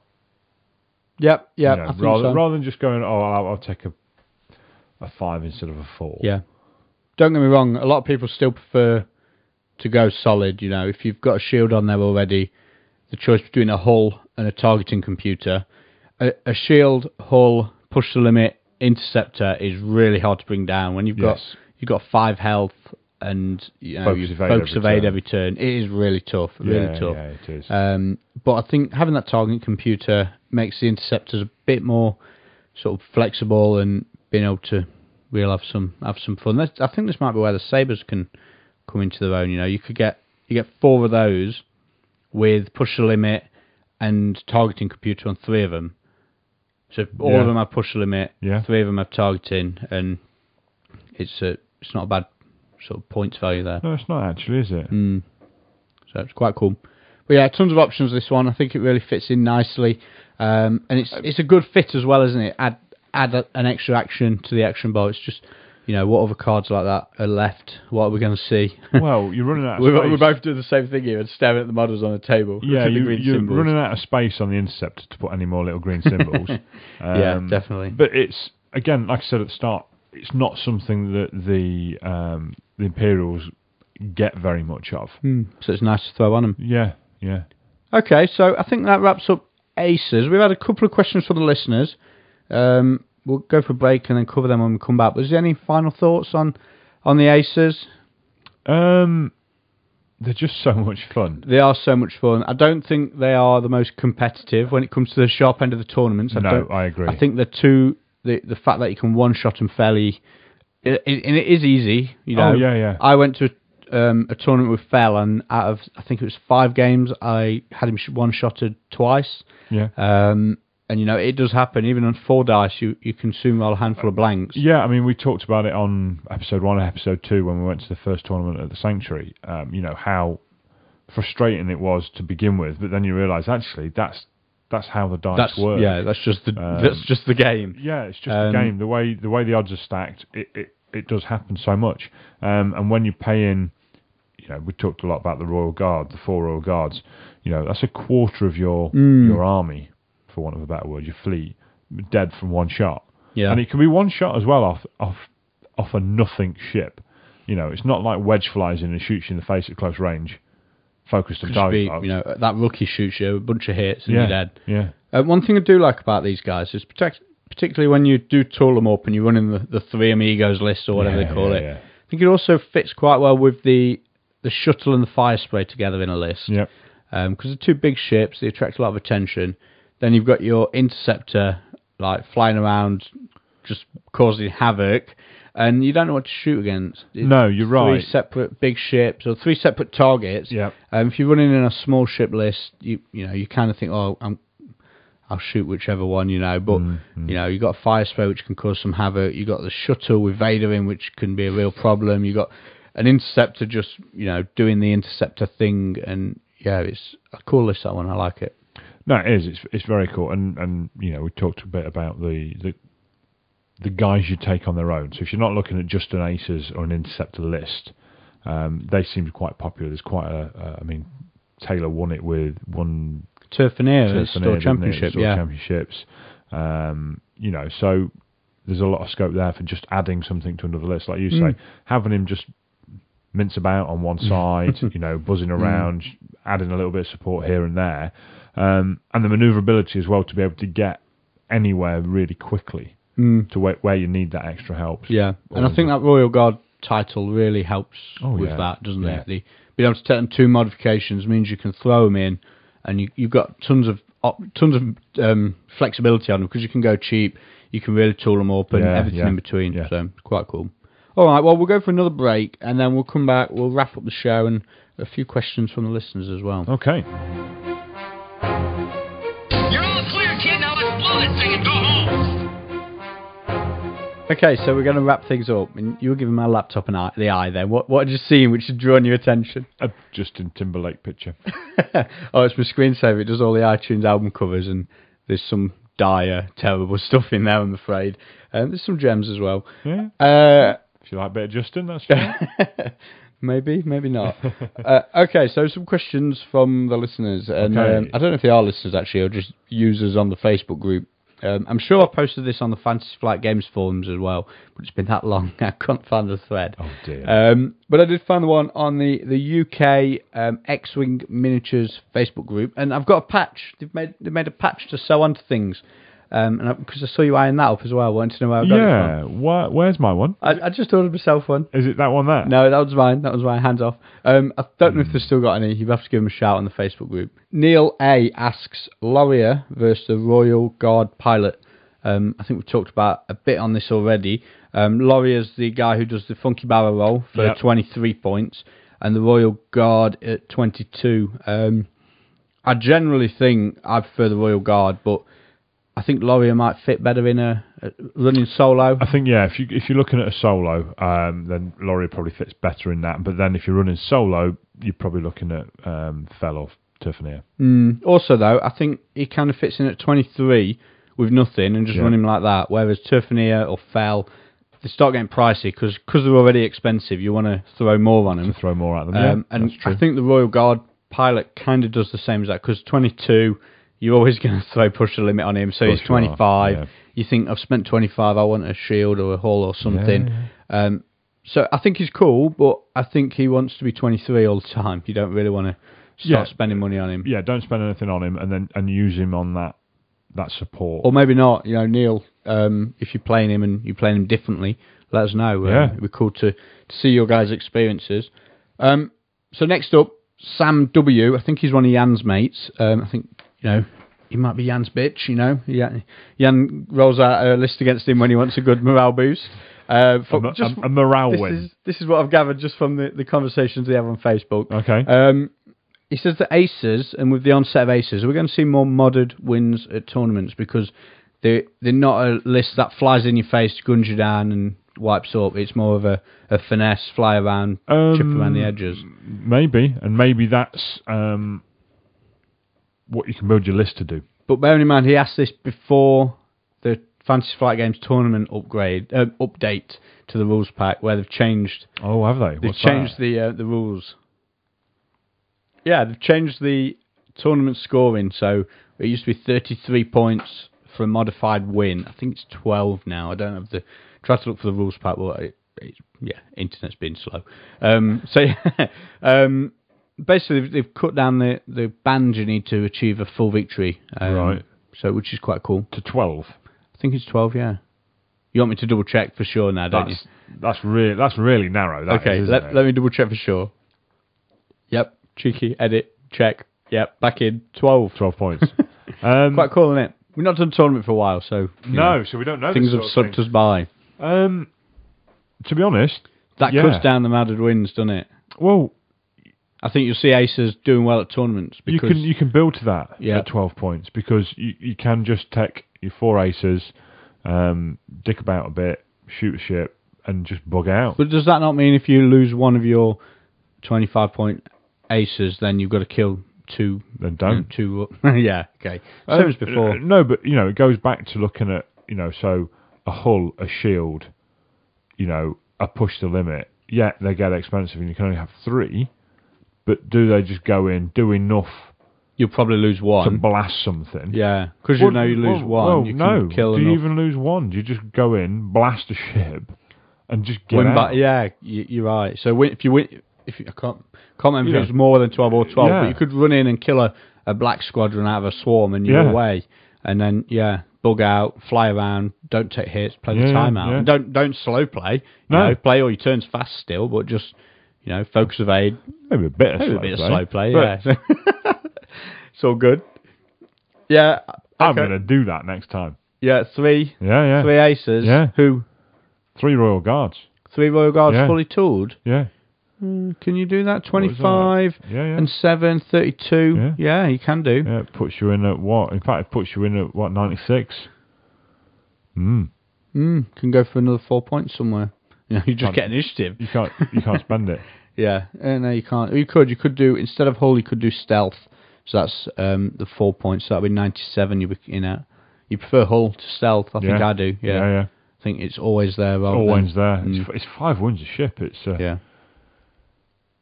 Yep. I think so. Rather than just going, I'll take a 5 instead of a 4. Yeah. Don't get me wrong. A lot of people still prefer to go solid. If you've got a shield on there already, the choice between a hull and a targeting computer, a shield, hull, push the limit, interceptor is really hard to bring down when you've got 5 health and focus evade every turn. It is really tough. Really tough. Yeah, it is. But I think having that targeting computer makes the interceptors a bit more sort of flexible and being able to really have some fun. I think this might be where the sabers can come into their own. You get 4 of those with push the limit and targeting computer on 3 of them. So all of them have push the limit, 3 of them have targeting, and it's not a bad sort of points value there. No, it's not actually, is it? So it's quite cool. But yeah, tons of options this one. I think it really fits in nicely, and it's a good fit as well, isn't it? Add an extra action to the action bar. It's just what other cards like that are left? What are we going to see? Well, you're running out of space. We're both doing the same thing here and staring at the models on the table. Yeah, you're running out of space on the Interceptor to put any more little green symbols. Yeah, definitely. But it's, again, like I said at the start, it's not something that the Imperials get very much of. So it's nice to throw on them. Yeah. Okay, so I think that wraps up Aces. We've had a couple of questions from the listeners. We'll go for a break and then cover them when we come back. But is there any final thoughts on the Aces? They're just so much fun. They are so much fun. I don't think they are the most competitive when it comes to the sharp end of the tournaments. I agree. I think the fact that you can one-shot them fairly... and it is easy. I went to a tournament with Fell, and out of, I think it was 5 games, I had him one-shotted twice. Yeah. And it does happen. Even on 4 dice, you can soon roll a handful of blanks. Yeah, I mean, we talked about it on episode 1 and episode 2 when we went to the first tournament at the Sanctuary. How frustrating it was to begin with, but then you realise actually that's how the dice work. Yeah, that's just the game. Yeah, it's just the game. The way the odds are stacked, it does happen so much. And when you pay in, we talked a lot about the Royal Guard, the 4 Royal Guards. That's a quarter of your army, for want of a better word, your fleet, dead from one shot. Yeah. And it can be one shot as well off a nothing ship. It's not like wedge flies in and shoots you in the face at close range. Focused on target. That rookie shoots you a bunch of hits and you're dead. Yeah. One thing I do like about these guys is particularly when you do tool them up and you run in the 3 Amigos list or whatever they call it. Yeah. I think it also fits quite well with the Shuttle and the firespray together in a list. Yep. Because they're 2 big ships, they attract a lot of attention. Then you've got your Interceptor flying around, just causing havoc, and you don't know what to shoot against. No, you're right. 3 separate big ships or 3 separate targets. Yep. If you're running in a small ship list, you kind of think, I'm I'll shoot whichever one, But you got a firespray which can cause some havoc. You got the shuttle with Vader in, which can be a real problem. You got an interceptor just doing the interceptor thing, and it's a cool list, that one. I like it. No, it is. It's very cool, and we talked a bit about the guys you take on their own. So if you're not looking at just an Aces or an Interceptor list, they seem quite popular. There's quite I mean, Taylor won it with one Turr Phenirr at Store Championship, Championships. So there's a lot of scope there for just adding something to another list, like you say, having him just mince about on one side, buzzing around, adding a little bit of support here and there, and the manoeuvrability as well to be able to get anywhere really quickly to where you need that extra help. Yeah, and I think that Royal Guard title really helps with that, doesn't it? Being able to take them 2 modifications means you can throw them in, and you've got tons of flexibility on them, because you can go cheap, you can really tool them up, and everything in between. So it's quite cool. All right, well, we'll go for another break, and then we'll come back. We'll wrap up the show, and a few questions from the listeners as well. Okay. You're all clear, kid. Now let's blow this thing and go home. Okay, so we're going to wrap things up. And you were giving my laptop the eye there. What did you see which had drawn your attention? A Justin Timberlake picture. Oh, it's my screensaver. It does all the iTunes album covers, and there's some dire, terrible stuff in there, I'm afraid. There's some gems as well. Yeah. If you like a bit of Justin, that's fine. Maybe not. Okay, so some questions from the listeners. And I don't know if they are listeners, actually, or just users on the Facebook group. I'm sure I posted this on the Fantasy Flight Games forums as well, but it's been that long, I couldn't find the thread. Oh, dear. But I did find the one on the UK X-Wing Miniatures Facebook group, and I've got a patch. They've made a patch to sew onto things. And because I saw you eyeing that up as well, I wanted to know where I got it from. Yeah, where's my one? I just ordered myself one. Is it that one there? No, that was mine. Hands off. I don't know if they've still got any. You have to give them a shout on the Facebook group. Neil A asks, Loria versus the Royal Guard pilot. I think we've talked about a bit on this already. Loria's the guy who does the funky barrel roll for 23 points, and the Royal Guard at 22. I generally think I prefer the Royal Guard, but I think Loria might fit better in a running solo. I think, if you're looking at a solo, then Loria probably fits better in that. But then if you're running solo, you're probably looking at Fell or Turr Phenirr. Also, though, I think he kind of fits in at 23 with nothing and just run him like that. Whereas Turr Phenirr or Fell, they start getting pricey because they're already expensive. You want to throw more on them. Throw more at them, and I think the Royal Guard pilot kind of does the same as that, because 22... You're always going to push the limit on him. So he's 25. You think, I've spent 25, I want a shield or a hull or something. So I think he's cool, but I think he wants to be 23 all the time. You don't really want to start spending money on him. Yeah, don't spend anything on him and use him on that support. Or maybe not. Neil, if you're playing him and you're playing him differently, let us know. It'd be cool to see your guys' experiences. So next up, Sam W. I think he's one of Jan's mates. I think... he might be Jan's bitch, Jan rolls out a list against him when he wants a good morale boost. A morale win. This is what I've gathered just from the conversations they have on Facebook. Okay. He says that Aces, and with the onset of Aces, we're going to see more modded wins at tournaments, because they're not a list that flies in your face, guns you down and wipes up. It's more of a finesse, fly around, chip around the edges. Maybe, and maybe that's... what you can build your list to do. But bearing in mind, he asked this before the Fantasy Flight Games tournament update to the rules pack, where they've changed... Oh, have they? They've changed the rules. Yeah, they've changed the tournament scoring, so it used to be 33 points for a modified win. I think it's 12 now. I don't have the... Try to look for the rules pack, but internet's been slow. Basically, they've cut down the band you need to achieve a full victory. Right. So, which is quite cool. To 12? I think it's 12, yeah. You want me to double check for sure now, don't you? That's really narrow. Let me double check for sure. Yep. Cheeky. Edit. Check. Yep. Back in. 12. 12 points. Quite cool, isn't it? We've not done a tournament for a while, so... so we don't know things have slipped us by. To be honest... That cuts down the modded wins, doesn't it? Well... I think you'll see aces doing well at tournaments. Because you can build to that Yeah. at 12 points because you can just take your 4 aces, dick about a bit, shoot a ship, and just bug out. But does that not mean if you lose one of your 25-point aces, then you've got to kill 2? Then don't. 2. Yeah. Okay. Same as before. No, but it goes back to looking at so a hull, a shield, a push to limit. Yeah, they get expensive, and you can only have 3. But do they just go in, do enough? You'll probably lose to 1. blast something. Yeah, because you lose 1. You can kill do you enough. even lose 1? Do you just go in, blast a ship, and just get Win out? yeah, you're right. So if you win, I can't remember if it's more than 12 or 12, Yeah. but you could run in and kill a black squadron out of a swarm, and you're away. And then bug out, fly around, don't take hits, play the timeout. Yeah. And don't slow play. No. Play all your turns fast still, but just focus evade. Maybe a bit of Slow play. but Yeah. It's all good. Yeah. I'm okay. going to do that next time. Yeah, 3. Yeah. 3 aces. Yeah. Who? 3 Royal Guards. 3 Royal Guards Yeah. fully tooled. Yeah. Can you do that? What is 25 that? Yeah. and 7, 32. Yeah. Yeah, you can do. Yeah, it puts you in at what? In fact, it puts you in at what, 96? Can go for another 4 points somewhere. You just get initiative. You can't spend it. Yeah, no, you can't. You could do, instead of hull, you could do stealth. So that's the 4 points. So that'd be 97. You prefer hull to stealth? I think I do. Yeah. I think it's always there. Always there. It's 5 wins a ship. It's yeah.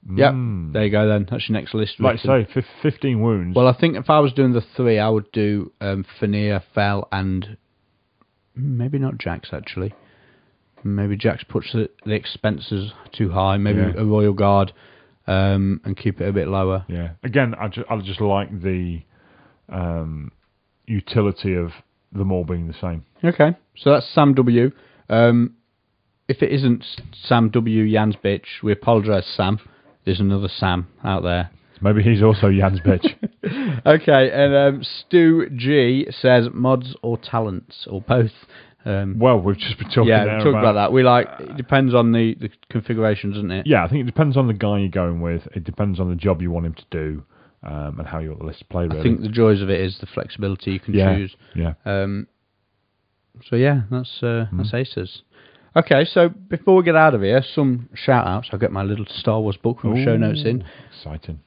Yep. There you go. Then that's your next list. Like I say, 15 wounds. Well, I think if I was doing the 3, I would do Phenirr, Fell, and maybe not Jax actually. Maybe Jax puts the expenses too high. Maybe a Royal Guard and keep it a bit lower. Yeah. Again, I just like the utility of them all being the same. Okay, so that's Sam W. If it isn't Sam W. Jan's bitch, we apologise, Sam. There's another Sam out there. Maybe he's also Jan's bitch. Okay, and Stu G says mods or talents or both. Well, we've just been talking there about that. It depends on the configuration, doesn't it? Yeah, I think it depends on the guy you're going with. It depends on the job you want him to do, and how you want the list to play. Really. I think the joys of it is the flexibility you can choose. Yeah. So yeah, that's Aces. Okay, so before we get out of here, some shout-outs. I'll get my little Star Wars book from my show notes in. Exciting.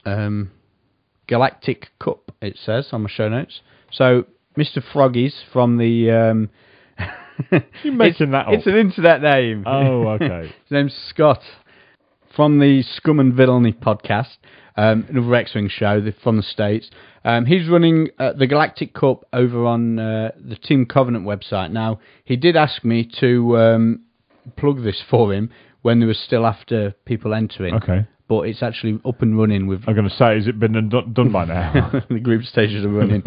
Galactic Cup, it says on my show notes. So, Mr. Froggies from the... You're making that up. It's an internet name. Oh, okay. His name's Scott from the Scum and Villainy podcast, another X-Wing show from the States. He's running the Galactic Cup over on the Team Covenant website. Now, he did ask me to plug this for him when there was still after people entering. Okay. But it's actually up and running with... I'm going to say, has it been done by now? The group stages are running.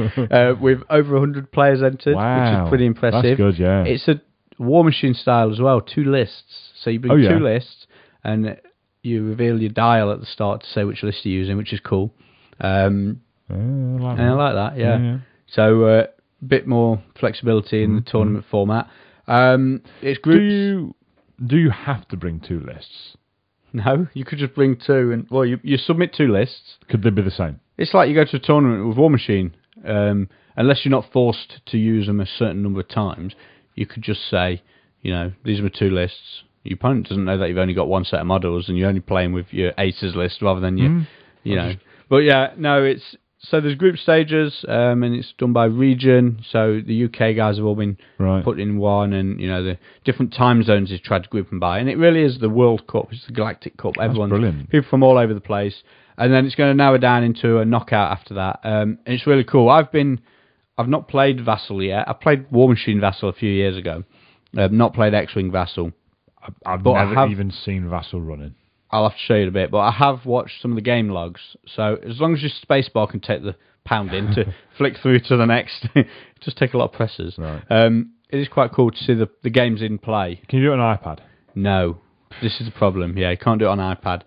With over 100 players entered, which is pretty impressive. That's good, yeah. It's a War Machine style as well, 2 lists. So you bring 2 lists, and you reveal your dial at the start to say which list you're using, which is cool. I like that, yeah. So a bit more flexibility in the tournament format. It's groups... Do you have to bring 2 lists? No, you could just bring 2, and you submit 2 lists. Could they be the same? It's like you go to a tournament with War Machine, unless you're not forced to use them a certain number of times. You could just say, these are my 2 lists. Your opponent doesn't know that you've only got 1 set of models, and you're only playing with your Aces list rather than your, But yeah, no, it's. So there's group stages, and it's done by region. So the UK guys have all been put in one, and the different time zones is tried to group them by. And it really is the World Cup. It's the Galactic Cup. Everyone's people from all over the place, and then it's going to narrow down into a knockout after that. And it's really cool. I've not played Vassal yet. I played War Machine Vassal a few years ago. I've not played X-Wing Vassal. I've never even seen Vassal running. I'll have to show you in a bit, but I have watched some of the game logs. So as long as your spacebar can take the pounding to flick through to the next, it just take a lot of presses. Right. It is quite cool to see the games in play. Can you do it on iPad? No, this is the problem. Yeah, you can't do it on iPad.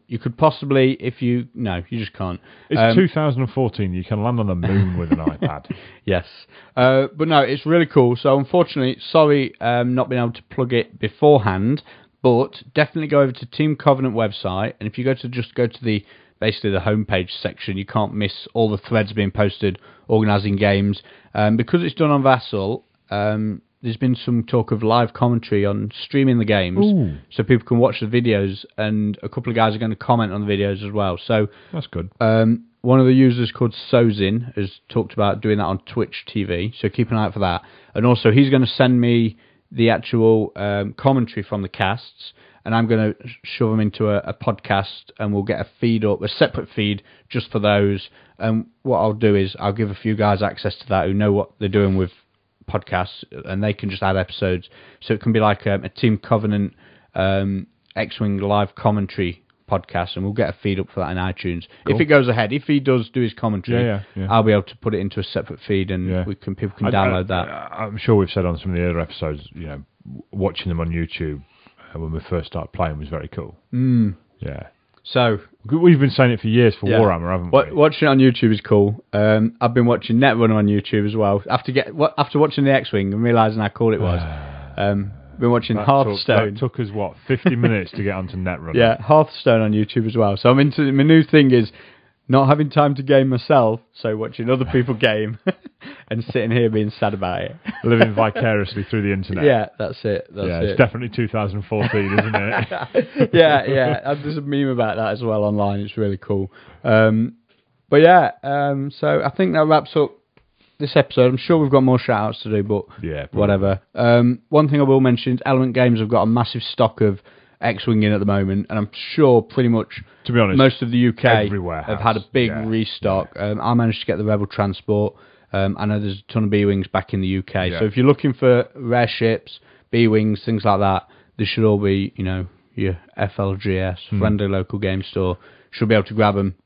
You could possibly, you just can't. It's 2014. You can land on the moon with an iPad. Yes. But no, it's really cool. So unfortunately, sorry not being able to plug it beforehand. But definitely go over to Team Covenant website, and if you go to the basically the homepage section, you can't miss all the threads being posted, organising games. Because it's done on Vassal, there's been some talk of live commentary on streaming the games, so people can watch the videos, and a couple of guys are going to comment on the videos as well. So that's good. One of the users called Sozin has talked about doing that on Twitch TV, so keep an eye out for that. And also, he's going to send me the actual commentary from the casts, and I'm going to shove them into a podcast, and we'll get a feed up, a separate feed just for those. And what I'll do is I'll give a few guys access to that who know what they're doing with podcasts, and they can just add episodes. So it can be like a Team Covenant X-Wing live commentary podcast, and we'll get a feed up for that in iTunes. Cool. If it goes ahead, if he does do his commentary, I'll be able to put it into a separate feed, and people can download that. I'm sure we've said on some of the other episodes, watching them on YouTube when we first started playing was very cool. Yeah. So we've been saying it for years for Warhammer, haven't we? Watching it on YouTube is cool. I've been watching Netrunner on YouTube as well. After watching the X-Wing and realising how cool it was. Been watching Hearthstone. That took us 50 minutes to get onto Netrunner. Yeah, Hearthstone on YouTube as well. So I'm into my new thing is not having time to game myself, so watching other people game and sitting here being sad about it. Living vicariously through the internet. Yeah, that's it. It's definitely 2014, isn't it? yeah. There's a meme about that as well online. It's really cool. So I think that wraps up this episode. I'm sure we've got more shout-outs to do, but whatever. One thing I will mention is Element Games have got a massive stock of X-Wing in at the moment, and I'm sure pretty much, to be honest, most of the UK everywhere have had a big restock. I managed to get the Rebel Transport. I know there's a ton of B-Wings back in the UK, so if you're looking for rare ships, B-Wings, things like that, this should all be, your FLGS, friendly local game store. Should be able to grab them.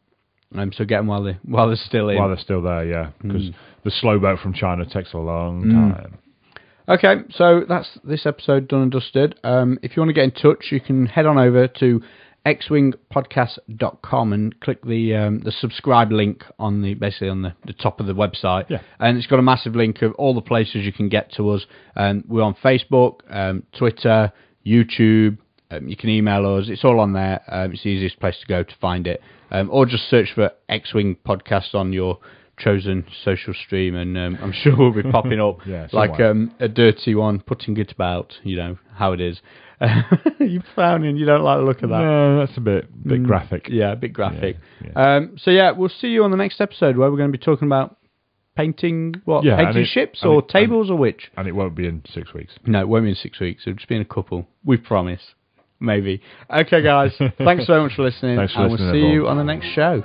So get them while they're still in. While they're still there, because the slow boat from China takes a long time. Okay, so that's this episode done and dusted. If you want to get in touch, you can head on over to xwingpodcast.com and click the subscribe link on the top of the website. Yeah. And it's got a massive link of all the places you can get to us. We're on Facebook, Twitter, YouTube. You can email us. It's all on there. It's the easiest place to go to find it. Or just search for X-Wing Podcast on your chosen social stream, and I'm sure we'll be popping up like a dirty one, putting it about, how it is. You're frowning, you don't like the look of that. No, that's a bit graphic. Yeah, a bit graphic. Yeah. We'll see you on the next episode where we're going to be talking about painting ships or tables or which. And it won't be in 6 weeks. No, it won't be in 6 weeks. It'll just be in a couple. We promise. Maybe. Okay, guys. Thanks so much for listening. Thanks for listening, we'll see you on the next show.